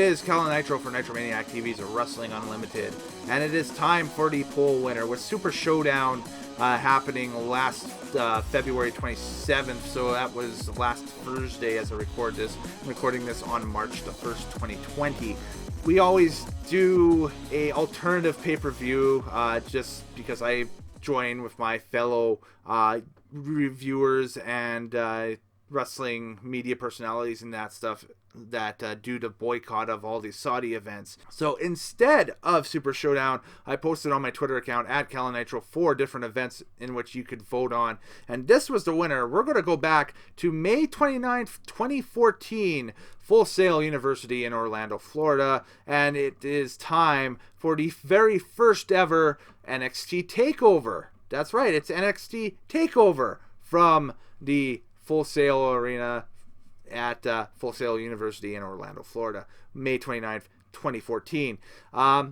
is Cal Nitro for Nitromaniac TV's Wrestling Unlimited, and it is time for the poll winner with Super Showdown happening last February 27th, so that was last Thursday as I record this. I'm recording this on March the 1st, 2020. We always do a alternative pay-per-view just because I join with my fellow reviewers and wrestling media personalities and that stuff that due to boycott of all these Saudi events. So instead of Super Showdown, I posted on my Twitter account at CalNitro 4 different events in which you could vote on, and this was the winner. We're going to go back to May 29th, 2014, Full Sail University in Orlando, Florida, and it is time for the very first ever NXT Takeover. That's right, it's NXT Takeover from the Full Sail Arena at Full Sail University in Orlando, Florida, May 29th, 2014.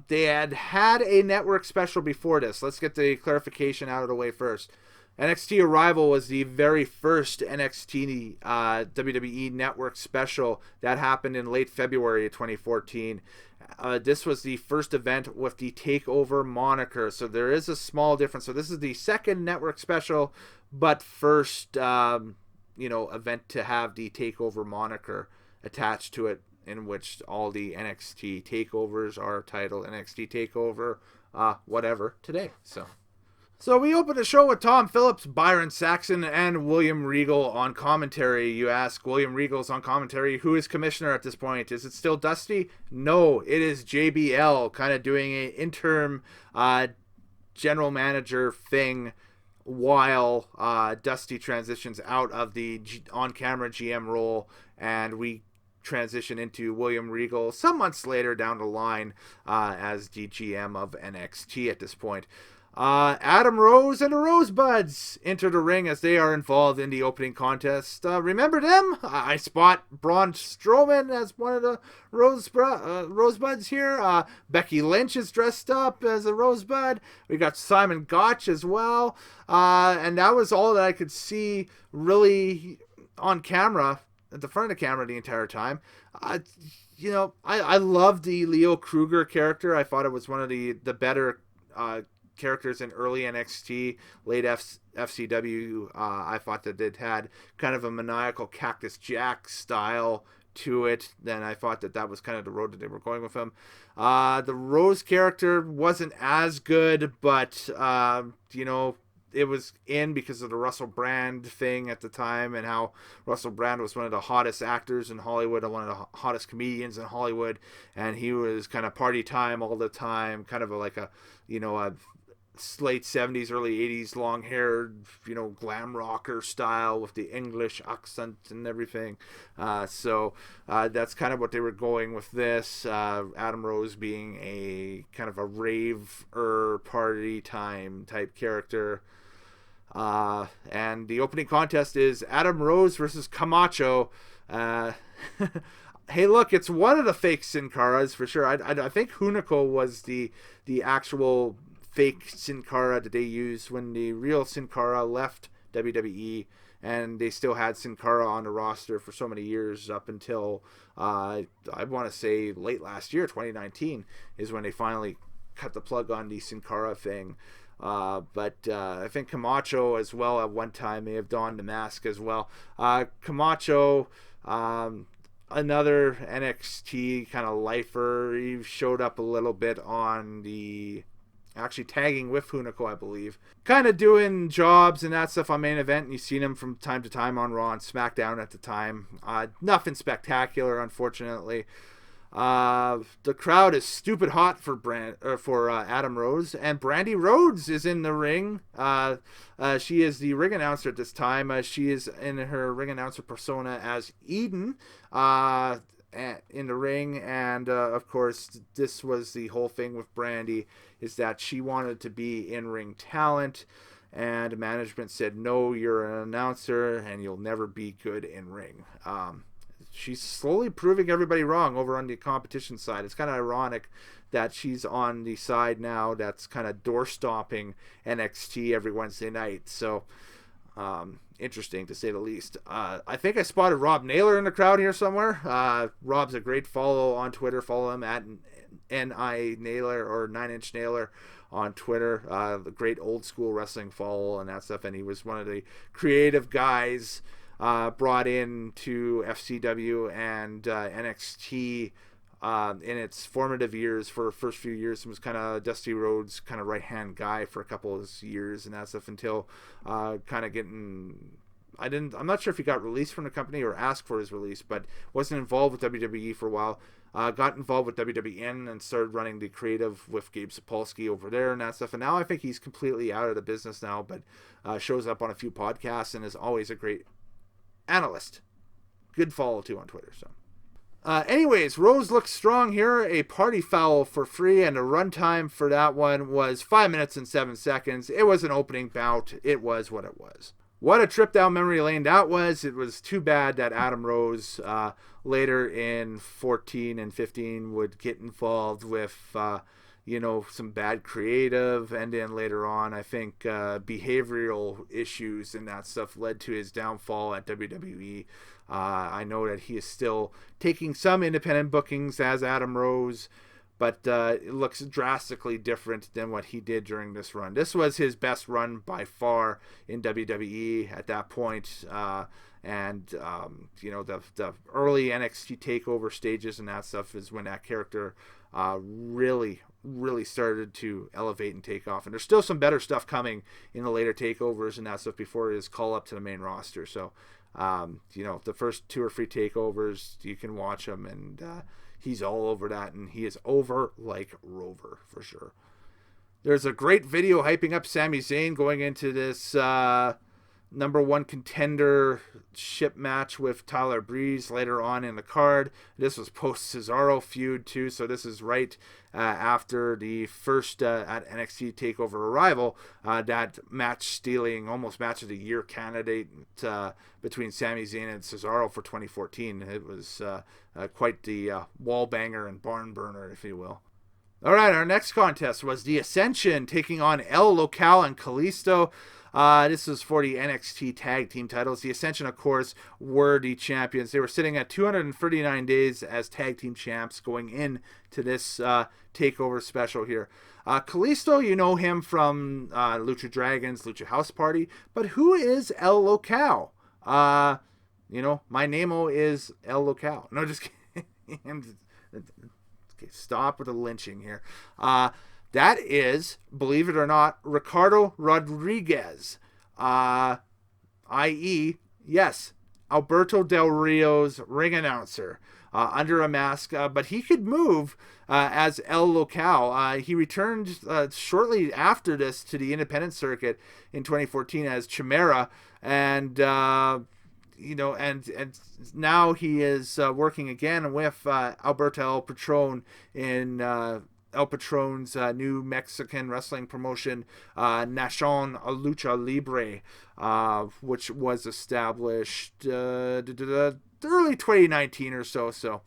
They had a network special before this. Let's get the clarification out of the way first. NXT Arrival was the very first NXT WWE network special that happened in late February of 2014. This was the first event with the Takeover moniker, so there is a small difference. So this is the second network special, but first event to have the Takeover moniker attached to it, in which all the NXT takeovers are titled NXT Takeover whatever today. So we open the show with Tom Phillips, Byron Saxon, and William Regal on commentary. You ask, William Regal's on commentary. Who is commissioner at this point? Is it still Dusty? No, it is JBL, kind of doing an interim general manager thing while Dusty transitions out of the on-camera GM role, and we transition into William Regal some months later down the line as the GM of NXT at this point. Adam Rose and the Rosebuds enter the ring as they are involved in the opening contest. Remember them? I spot Braun Strowman as one of the Rosebuds here. Becky Lynch is dressed up as a Rosebud. We got Simon Gotch as well. And that was all that I could see really on camera, at the front of the camera the entire time. I loved the Leo Kruger character. I thought it was one of the better characters in early NXT, late FCW. I thought that it had kind of a maniacal Cactus Jack style to it. Then I thought that was kind of the road that they were going with him. The Rose character wasn't as good, but it was in because of the Russell Brand thing at the time, and how Russell Brand was one of the hottest actors in Hollywood and one of the hottest comedians in Hollywood, and he was kind of party time all the time, kind of like a late 70s, early 80s, long-haired, glam rocker style with the English accent and everything. So that's kind of what they were going with this. Adam Rose being a kind of a rave-er party time type character. And the opening contest is Adam Rose versus Camacho. Hey, look, it's one of the fake Sin Caras for sure. I think Hunico was the actual fake Sin Cara that they used when the real Sin Cara left WWE, and they still had Sin Cara on the roster for so many years up until I want to say late last year, 2019, is when they finally cut the plug on the Sin Cara thing. But I think Camacho as well at one time may have donned the mask as well. Camacho, another NXT kind of lifer. He showed up a little bit on the, actually tagging with Hunico, I believe, kind of doing jobs and that stuff on Main Event, and you've seen him from time to time on Raw and SmackDown at the time. Nothing spectacular, unfortunately. The crowd is stupid hot for Adam Rose, and Brandy Rhodes is in the ring. She is the ring announcer at this time. She is in her ring announcer persona as Eden in the ring, and of course this was the whole thing with Brandy, is that she wanted to be in-ring talent, and management said, no, you're an announcer and you'll never be good in-ring. She's slowly proving everybody wrong over on the competition side. It's kind of ironic that she's on the side now that's kind of door stomping NXT every Wednesday night. So Interesting to say the least. I think I spotted Rob Naylor in the crowd here somewhere. Rob's a great follow on Twitter. Follow him at NI Naylor or 9-inch Naylor on Twitter. The great old school wrestling follow and that stuff. And he was one of the creative guys brought in to FCW and NXT in its formative years. For the first few years, it was kind of Dusty Rhodes' kind of right-hand guy for a couple of years and that stuff until kind of getting... I'm not sure if he got released from the company or asked for his release, but wasn't involved with WWE for a while. Got involved with WWN and started running the creative with Gabe Sapolsky over there and that stuff. And now I think he's completely out of the business now, but shows up on a few podcasts and is always a great analyst. Good follow too on Twitter. So, anyways, Rose looks strong here. A party foul for free, and the runtime for that one was 5 minutes and 7 seconds. It was an opening bout. It was what it was. What a trip down memory lane that was. It was too bad that Adam Rose later in 14 and 15 would get involved with, some bad creative. And then later on, I think behavioral issues and that stuff led to his downfall at WWE. I know that he is still taking some independent bookings as Adam Rose, but it looks drastically different than what he did during this run. This was his best run by far in WWE at that point. The early NXT Takeover stages and that stuff is when that character really started to elevate and take off. And there's still some better stuff coming in the later takeovers and that stuff before his call up to the main roster. So, the first 2 or 3 takeovers, you can watch them, and he's all over that, and he is over like Rover for sure. There's a great video hyping up Sami Zayn going into this number 1 contender ship match with Tyler Breeze later on in the card. This was post Cesaro feud too, so this is right after the first at NXT Takeover Arrival, that match-stealing, almost match of the year candidate between Sami Zayn and Cesaro for 2014. It was quite the wall banger and barn burner, if you will. All right, our next contest was the Ascension taking on El Local and Kalisto. This was for the NXT Tag Team titles. The Ascension, of course, were the champions. They were sitting at 239 days as Tag Team champs going into this takeover special here. Kalisto, you know him from Lucha Dragons, Lucha House Party. But who is El Local? My name-o is El Local. No, just kidding. Okay, stop with the lynching here. That is, believe it or not, Ricardo Rodriguez, i.e., yes, Alberto Del Rio's ring announcer, under a mask, but he could move as El Local. He returned shortly after this to the independent circuit in 2014 as Chimera, and and now he is working again with Alberto El Patron in El Patron's new Mexican wrestling promotion, Nacion Lucha Libre, which was established early 2019 or so. So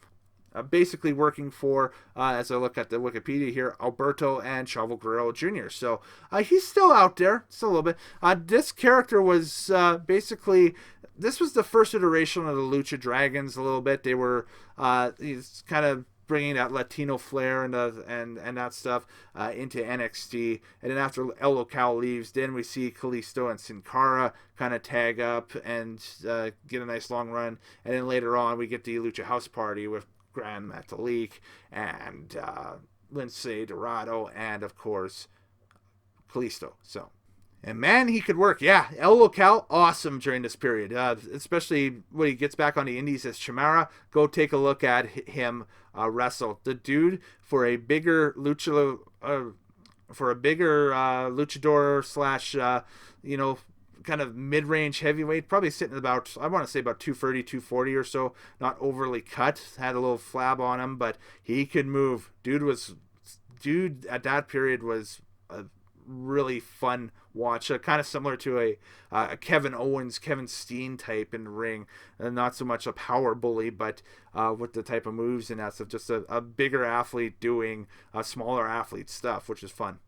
basically working for, as I look at the Wikipedia here, Alberto and Chavo Guerrero Jr. So he's still out there, still a little bit. This character was this was the first iteration of the Lucha Dragons a little bit. They were he's kind of bringing that Latino flair and that stuff into NXT. And then after El Local leaves, then we see Kalisto and Sin Cara kind of tag up and get a nice long run. And then later on, we get the Lucha House Party with Gran Metalik and Lince Dorado and, of course, Kalisto. So, and man, he could work. Yeah, El Local, awesome during this period, especially when he gets back on the indies as Chimera. Go take a look at him wrestle. The dude, for a bigger luchador slash, kind of mid-range heavyweight, probably sitting at about, I want to say about 230, 240 or so, not overly cut, had a little flab on him, but he could move. Dude at that period was a really fun watch, kind of similar to a Kevin Owens, Kevin Steen type in the ring, not so much a power bully, but with the type of moves and that stuff, just a bigger athlete doing smaller athlete stuff, which is fun.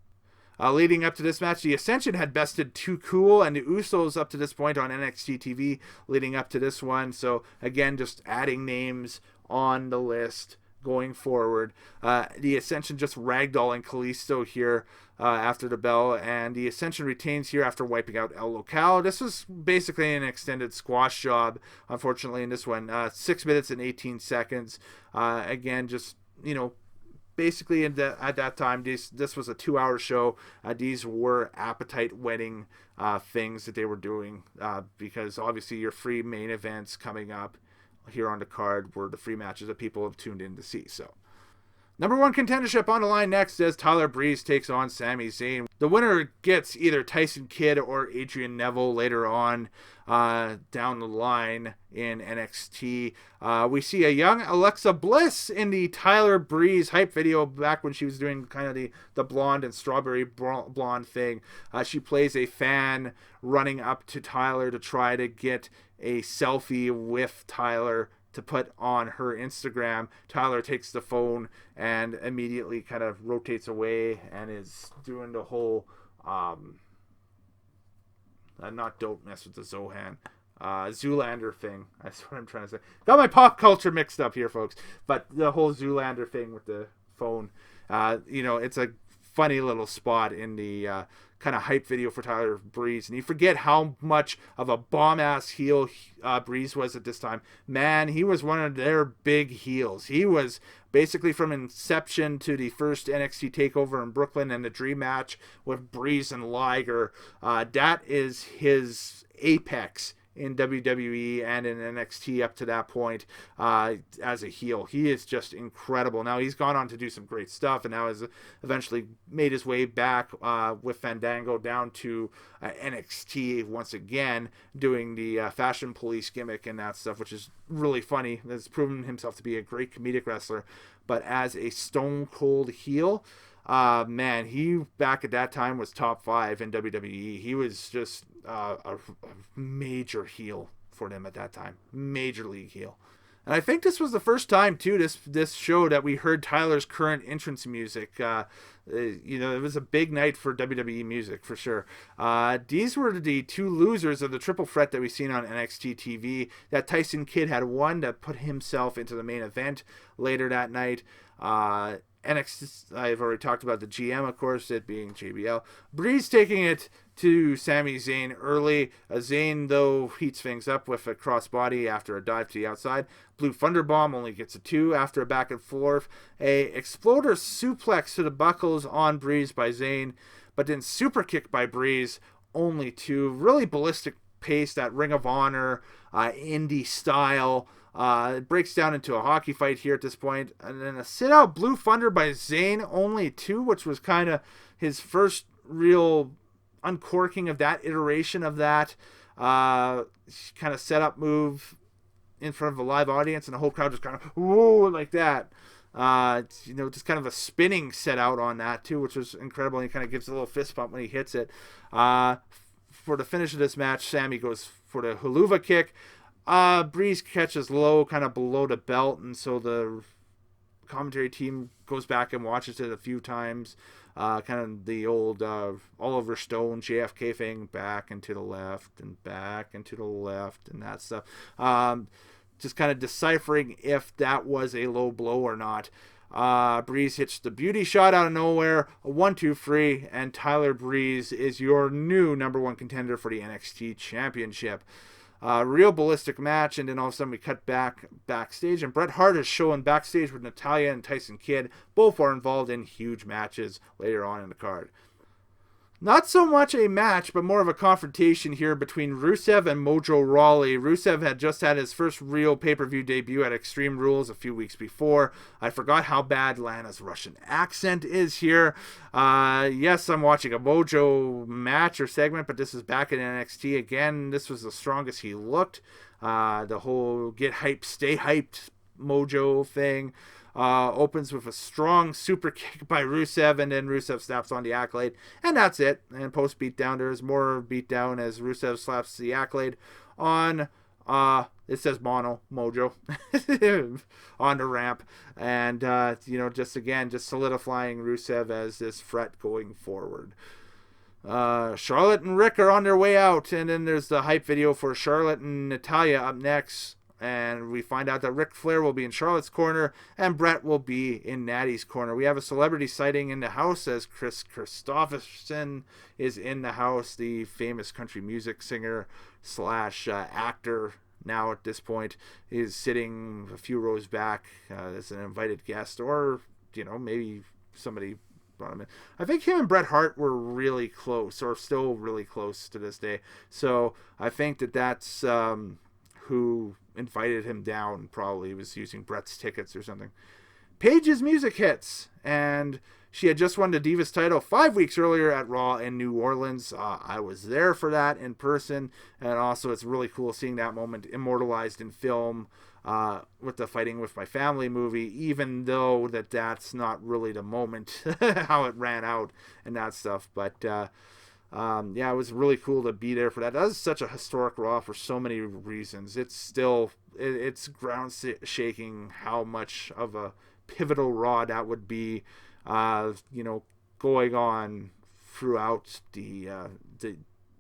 Leading up to this match, the Ascension had bested Too Cool and the Usos up to this point on NXT TV leading up to this one. So again, just adding names on the list going forward. The Ascension just ragdolling Kalisto here after the bell, and the Ascension retains here after wiping out El Local. This was basically an extended squash job, unfortunately, in this one. 6 minutes and 18 seconds. Again, just, basically at that time, this was a 2-hour show. These were appetite whetting things that they were doing because obviously your free main events coming up here on the card were the free matches that people have tuned in to see. So number one contendership on the line next as Tyler Breeze takes on Sami Zayn. The winner gets either Tyson Kidd or Adrian Neville later on down the line in NXT. We see a young Alexa Bliss in the Tyler Breeze hype video back when she was doing kind of the blonde and strawberry blonde thing. She plays a fan running up to Tyler to try to get a selfie with Tyler to put on her Instagram. Tyler takes the phone and immediately kind of rotates away and is doing the whole not don't mess with the Zohan Zoolander thing. That's what I'm trying to say. Got my pop culture mixed up here, folks. But the whole Zoolander thing with the phone, it's a funny little spot in the kind of hype video for Tyler Breeze, and you forget how much of a bomb-ass heel Breeze was at this time. Man, he was one of their big heels. He was basically from inception to the first NXT Takeover in Brooklyn and the Dream match with Breeze and Liger. That is his apex in WWE and in NXT up to that point as a heel. He is just incredible. Now he's gone on to do some great stuff, and now has eventually made his way back with Fandango down to NXT once again, doing the Fashion Police gimmick and that stuff, which is really funny. Has proven himself to be a great comedic wrestler, but as a stone cold heel, man, he back at that time was top 5 in WWE. He was just a major heel for them at that time, major league heel. And I think this was the first time too this show that we heard Tyler's current entrance music. It was a big night for WWE music for sure. These were the two losers of the triple threat that we've seen on NXT TV. That Tyson Kidd had won to put himself into the main event later that night. NXT, I've already talked about the GM, of course, it being JBL. Breeze taking it to Sami Zayn early. Zayn, though, heats things up with a crossbody after a dive to the outside. Blue Thunderbomb only gets a 2 after a back and forth. A exploder suplex to the buckles on Breeze by Zayn, but then super kick by Breeze, only 2. Really ballistic pace, that Ring of Honor, indie style. It breaks down into a hockey fight here at this point. And then a sit-out Blue Thunder by Zayn, only 2, which was kind of his first real uncorking of that iteration of that kind of set-up move in front of a live audience, and the whole crowd just kind of, whoa, like that. Just kind of a spinning set-out on that, too, which was incredible. And he kind of gives a little fist bump when he hits it. For the finish of this match, Sami goes for the haluva kick. Breeze catches low, kind of below the belt, and so the commentary team goes back and watches it a few times. Kind of the old Oliver Stone JFK thing, back and to the left and back and to the left and that stuff. Just kind of deciphering if that was a low blow or not. Breeze hits the beauty shot out of nowhere, a 1-2-3, and Tyler Breeze is your new number 1 contender for the NXT Championship. Real ballistic match, and then all of a sudden we cut backstage, and Bret Hart is showing backstage with Natalya and Tyson Kidd. Both are involved in huge matches later on in the card. Not so much a match, but more of a confrontation here between Rusev and Mojo Rawley. Rusev had just had his first real pay-per-view debut at Extreme Rules a few weeks before. I forgot how bad Lana's Russian accent is here. Yes, I'm watching a Mojo match or segment, but this is back in NXT again. This was the strongest he looked. The whole get hyped, stay hyped Mojo thing. Opens with a strong super kick by Rusev, and then Rusev snaps on the Accolade, and that's it. And post beatdown, there's more beatdown as Rusev slaps the Accolade on It says Mojo on the ramp. And, just solidifying Rusev as this threat going forward. Charlotte and Rick are on their way out, and then there's the hype video for Charlotte and Natalya up next, and we find out that Ric Flair will be in Charlotte's corner and Bret will be in Natty's corner. We have a celebrity sighting in the house as Chris Christopherson is in the house, the famous country music singer slash actor now at this point, is sitting a few rows back as an invited guest, or maybe somebody brought him in. I think him and Bret Hart were really close, or still really close to this day. So I think that's who invited him down. Probably was using Bret's tickets or something. Paige's music hits, and she had just won the Divas title 5 weeks earlier at Raw in New Orleans. I was there for that in person, and also it's really cool seeing that moment immortalized in film with the Fighting With My Family movie, even though that's not really the moment, how it ran out and that stuff. But it was really cool to be there for that. That was such a historic Raw for so many reasons. It's ground shaking how much of a pivotal Raw that would be, going on throughout the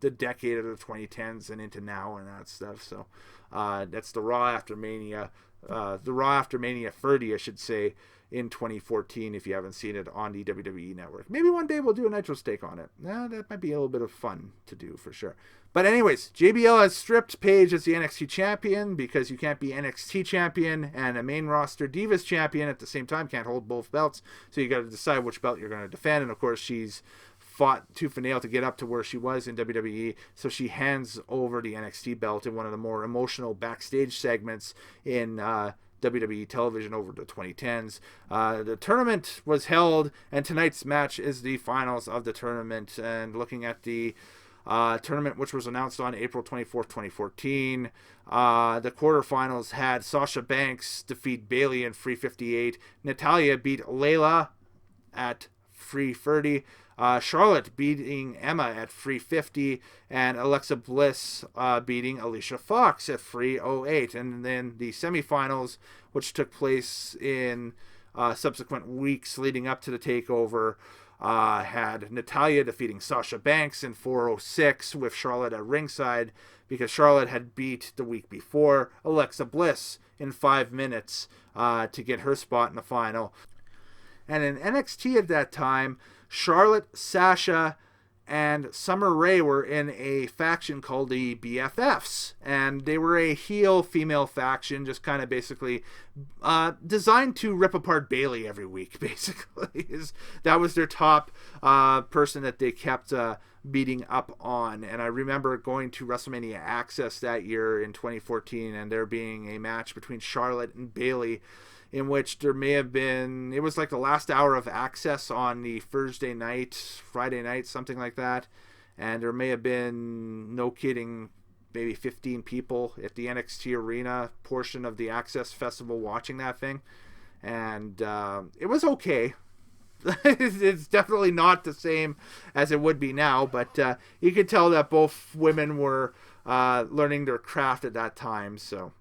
decade of the 2010s and into now and that stuff. So that's the Raw after Mania, the Raw after Mania 30, I should say, in 2014, if you haven't seen it on the WWE Network. Maybe one day we'll do a NITRO'S Take on it. That might be a little bit of fun to do for sure. But anyways, JBL has stripped Paige as the NXT champion, because you can't be NXT champion and a main roster Divas champion at the same time. Can't hold both belts. So you got to decide which belt you're going to defend. And of course, she's fought tooth and nail to get up to where she was in WWE. So she hands over the NXT belt in one of the more emotional backstage segments in WWE television over the 2010s. The tournament was held, and tonight's match is the finals of the tournament. And looking at the tournament, which was announced on April 24th, 2014, the quarterfinals had Sasha Banks defeat Bayley in 3:58. Natalya beat Layla at 3:30. Charlotte beating Emma at 3:50, and Alexa Bliss beating Alicia Fox at 3:08. And then the semifinals, which took place in subsequent weeks leading up to the takeover, had Natalya defeating Sasha Banks in 4:06 with Charlotte at ringside, because Charlotte had beat the week before Alexa Bliss in 5 minutes to get her spot in the final. And in NXT at that time, Charlotte, Sasha, and Summer Rae were in a faction called the BFFs, and they were a heel female faction, just kind of basically designed to rip apart Bayley every week. Basically, that was their top person that they kept beating up on. And I remember going to WrestleMania Access that year in 2014, and there being a match between Charlotte and Bayley, in which there may have been, it was like the last hour of Access on the Thursday night, Friday night, something like that. And there may have been, no kidding, maybe 15 people at the NXT Arena portion of the Access Festival watching that thing. And it was okay. It's definitely not the same as it would be now, but you could tell that both women were learning their craft at that time, so.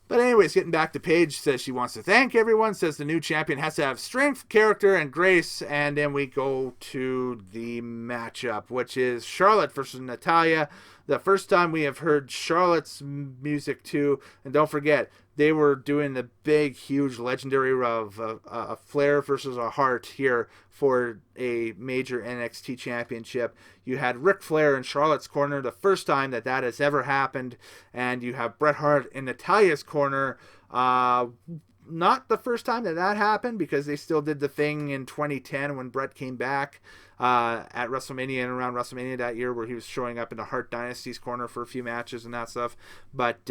But anyways, getting back to Paige, says she wants to thank everyone, says the new champion has to have strength, character, and grace. And then we go to the matchup, which is Charlotte versus Natalya. The first time we have heard Charlotte's music too. And don't forget, they were doing the big, huge, legendary of a Flair versus a Hart here for a major NXT championship. You had Ric Flair in Charlotte's corner, the first time that has ever happened. And you have Bret Hart in Natalya's corner. Not the first time that happened, because they still did the thing in 2010 when Bret came back at WrestleMania and around WrestleMania that year, where he was showing up in the Hart Dynasty's corner for a few matches and that stuff. But,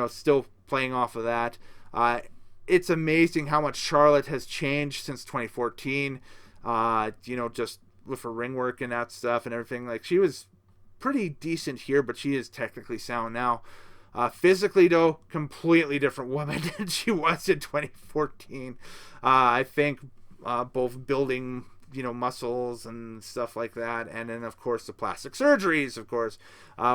still playing off of that. It's amazing how much Charlotte has changed since 2014, just with her ring work and that stuff and everything. Like, she was pretty decent here, but she is technically sound now. Physically, though, completely different woman than she was in 2014. I think both building muscles and stuff like that. And then, of course, the plastic surgeries, of course.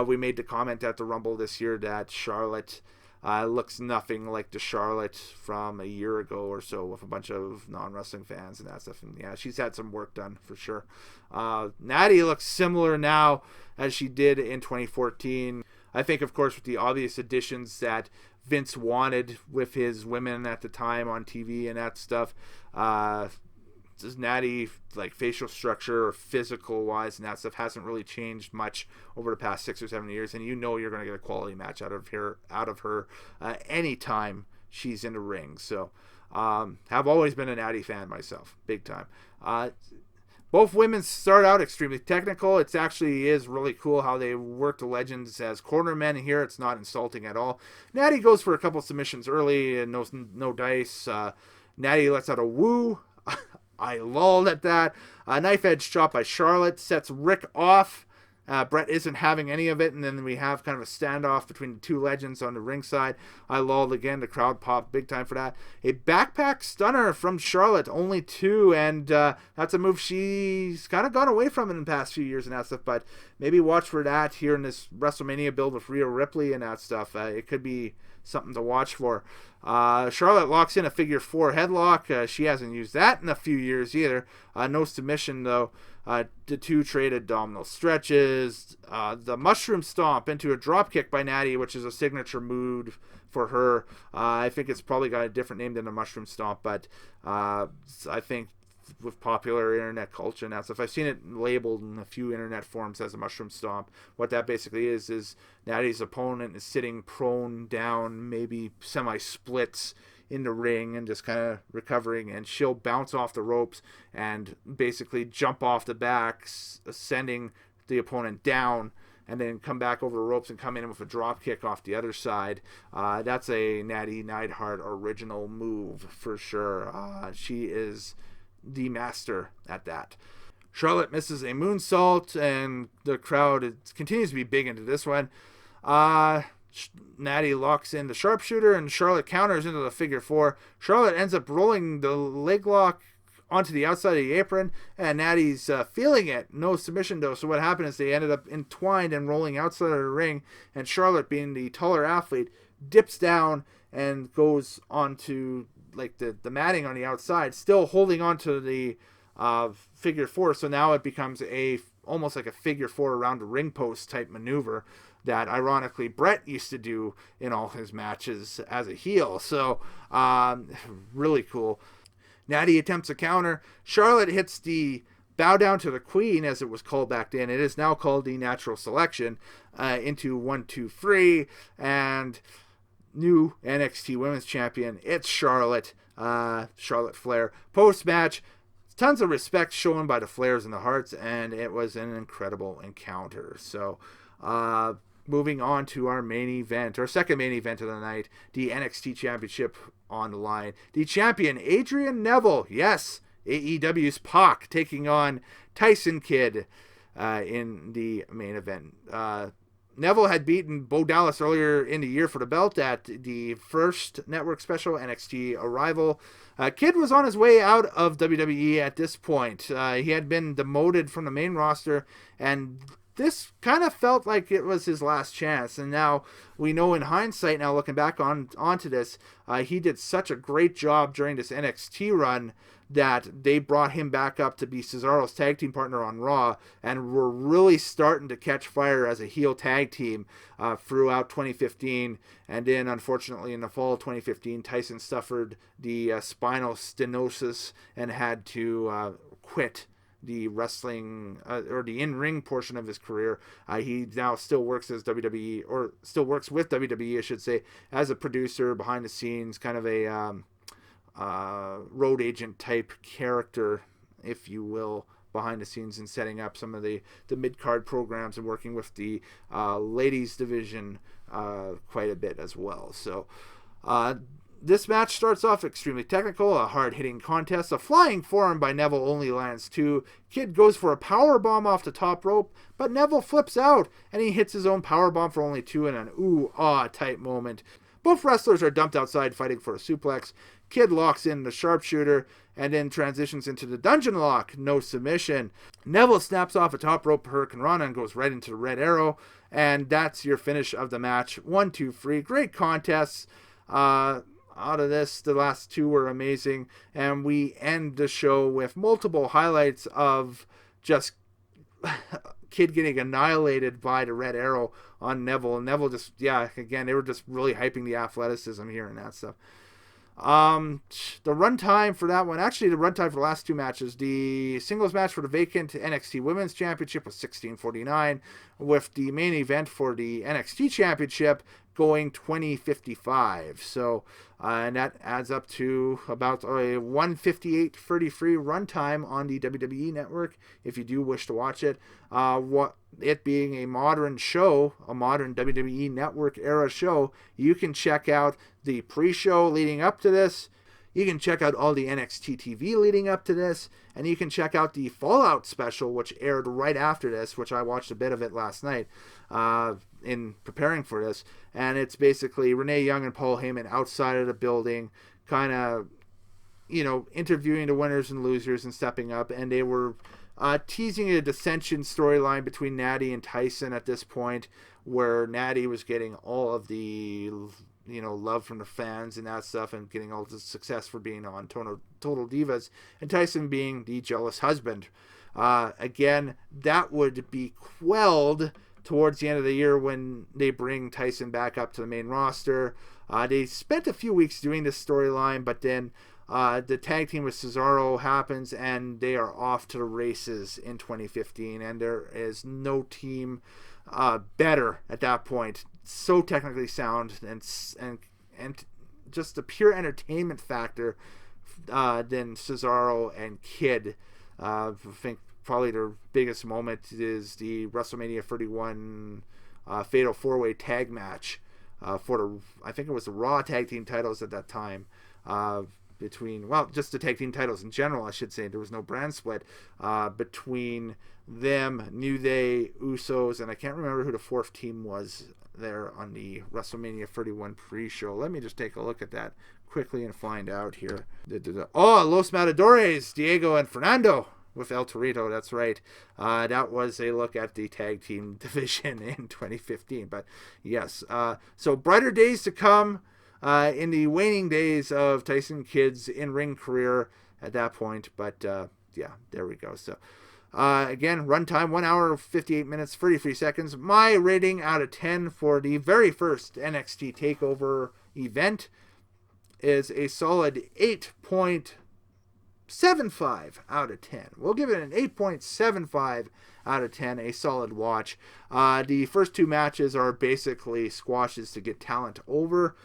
We made the comment at the Rumble this year that Charlotte looks nothing like the Charlotte from a year ago or so with a bunch of non-wrestling fans and that stuff. And yeah, she's had some work done for sure. Natty looks similar now as she did in 2014. I think, of course, with the obvious additions that Vince wanted with his women at the time on TV and that stuff, does Natty, like, facial structure or physical wise and that stuff hasn't really changed much over the past 6 or 7 years, and you're going to get a quality match out of her anytime she's in the ring. So have always been a Natty fan myself, big time. Both women start out extremely technical. It actually is really cool how they work the legends as cornermen here. It's not insulting at all. Natty goes for a couple submissions early and no dice. Natty lets out a woo. I lulled at that. Knife edge chop by Charlotte sets Rick off. Brett isn't having any of it, and then we have kind of a standoff between the two legends on the ringside. I lulled again. The crowd popped big time for that. A backpack stunner from Charlotte, only 2, and that's a move she's kind of gone away from in the past few years and that stuff, but maybe watch for that here in this WrestleMania build with Rhea Ripley and that stuff. It could be something to watch for. Charlotte locks in a figure 4 headlock. She hasn't used that in a few years either. No submission, though. The two trade abdominal stretches. The mushroom stomp into a drop kick by Natty, which is a signature move for her. I think it's probably got a different name than a mushroom stomp, but I think with popular internet culture and that stuff, I've seen it labeled in a few internet forums as a mushroom stomp. What that basically is Natty's opponent is sitting prone down, maybe semi-splits in the ring and just kind of recovering, and she'll bounce off the ropes and basically jump off the back, sending the opponent down, and then come back over the ropes and come in with a drop kick off the other side. That's a Natty Neidhart original move for sure. She is the master at that. Charlotte misses a moonsault, and the crowd continues to be big into this one. Natty locks in the sharpshooter, and Charlotte counters into the figure 4. Charlotte ends up rolling the leg lock onto the outside of the apron, and Natty's feeling it. No submission, though, so what happened is they ended up entwined and rolling outside of the ring, and Charlotte, being the taller athlete, dips down and goes onto like the matting on the outside, still holding onto the figure 4, so now it becomes almost like a figure 4 around a ring post type maneuver that ironically Brett used to do in all his matches as a heel. So really cool. Natty attempts a counter. Charlotte hits the bow down to the queen, as it was called back then. It is now called the natural selection, into 1, 2, 3, and new NXT Women's Champion, it's Charlotte Flair. Post-match, tons of respect shown by the Flairs and the Hearts, and it was an incredible encounter. So moving on to our main event, our second main event of the night, the NXT Championship on the line. The champion, Adrian Neville, yes, AEW's Pac, taking on Tyson Kidd in the main event. Neville had beaten Bo Dallas earlier in the year for the belt at the first network special, NXT Arrival. Kidd was on his way out of WWE at this point. He had been demoted from the main roster, and this kind of felt like it was his last chance. And now we know, in hindsight, now looking back onto this, he did such a great job during this NXT run that they brought him back up to be Cesaro's tag team partner on Raw, and were really starting to catch fire as a heel tag team throughout 2015. And then, unfortunately, in the fall of 2015, Tyson suffered the spinal stenosis and had to quit the wrestling or the in-ring portion of his career. He now still works as WWE, or still works with WWE, I should say, as a producer behind the scenes, kind of a road agent type character, if you will, behind the scenes, and setting up some of the mid-card programs and working with the ladies division quite a bit as well. So this match starts off extremely technical, a hard-hitting contest. A flying forearm by Neville only lands 2. Kidd goes for a power bomb off the top rope, but Neville flips out, and he hits his own power bomb for only 2 in an ooh-ah type moment. Both wrestlers are dumped outside fighting for a suplex. Kid locks in the sharpshooter and then transitions into the dungeon lock. No submission. Neville snaps off a top rope Hurricane Rana and goes right into the Red Arrow. And that's your finish of the match. 1, 2, 3. Great contests. Out of this, the last two were amazing. And we end the show with multiple highlights of just Kid getting annihilated by the Red Arrow on Neville. And Neville just, again, they were just really hyping the athleticism here and that stuff. The runtime for that one, actually the runtime for the last two matches, the singles match for the vacant NXT Women's Championship was 16:49, with the main event for the NXT Championship going 20:55. So, and that adds up to about a 1:58:33 runtime on the WWE Network, if you do wish to watch it. It being a modern show, a modern WWE Network era show, you can check out the pre-show leading up to this. You can check out all the NXT TV leading up to this, and you can check out the Fallout special, which aired right after this, which I watched a bit of it last night in preparing for this. And it's basically Renee Young and Paul Heyman outside of the building, kind of, interviewing the winners and losers and stepping up, and they were teasing a dissension storyline between Natty and Tyson at this point, where Natty was getting all of the love from the fans and that stuff, and getting all the success for being on Total Divas, and Tyson being the jealous husband. Again, that would be quelled towards the end of the year when they bring Tyson back up to the main roster. They spent a few weeks doing this storyline, but then the tag team with Cesaro happens, and they are off to the races in 2015, and there is no team better at that point. So technically sound and just the pure entertainment factor than Cesaro and Kid. I think probably their biggest moment is the WrestleMania 31 Fatal 4-Way tag match for I think it was the Raw tag team titles at that time. Just the tag team titles in general, I should say. There was no brand split between them, New Day, Usos, and I can't remember who the fourth team was there on the WrestleMania 31 pre-show. Let me just take a look at that quickly and find out here. Los Matadores, Diego and Fernando with El Torito, that's right. That was a look at the tag team division in 2015. But yes, so brighter days to come in the waning days of Tyson Kidd's in-ring career at that point. But there we go. So again, runtime 1 hour 58 minutes 33 seconds. My rating out of 10 for the very first NXT Takeover event is a solid 8.75 out of 10. We'll give it an 8.75 out of 10, a solid watch. The first two matches are basically squashes to get talent over.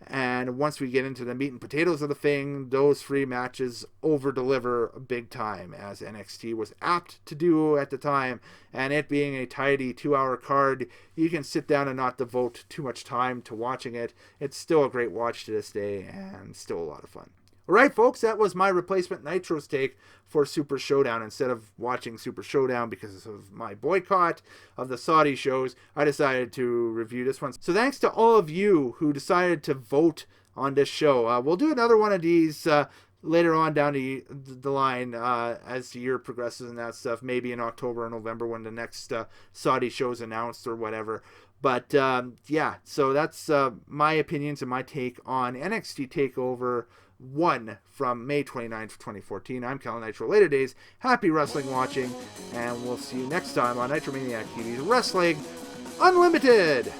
And once we get into the meat and potatoes of the thing, those three matches over-deliver big time, as NXT was apt to do at the time. And it being a tidy 2-hour card, you can sit down and not devote too much time to watching it. It's still a great watch to this day, and still a lot of fun. All right, folks, that was my replacement NITRO'S Take for Super Showdown. Instead of watching Super Showdown because of my boycott of the Saudi shows, I decided to review this one. So thanks to all of you who decided to vote on this show. We'll do another one of these later on down the line as the year progresses and that stuff, maybe in October or November when the next Saudi show is announced or whatever. But so that's my opinions and my take on NXT Takeover 1 from May 29th, 2014. I'm Cal Nitro. Later days, happy wrestling watching, and we'll see you next time on Nitromaniac TV's Wrestling Unlimited.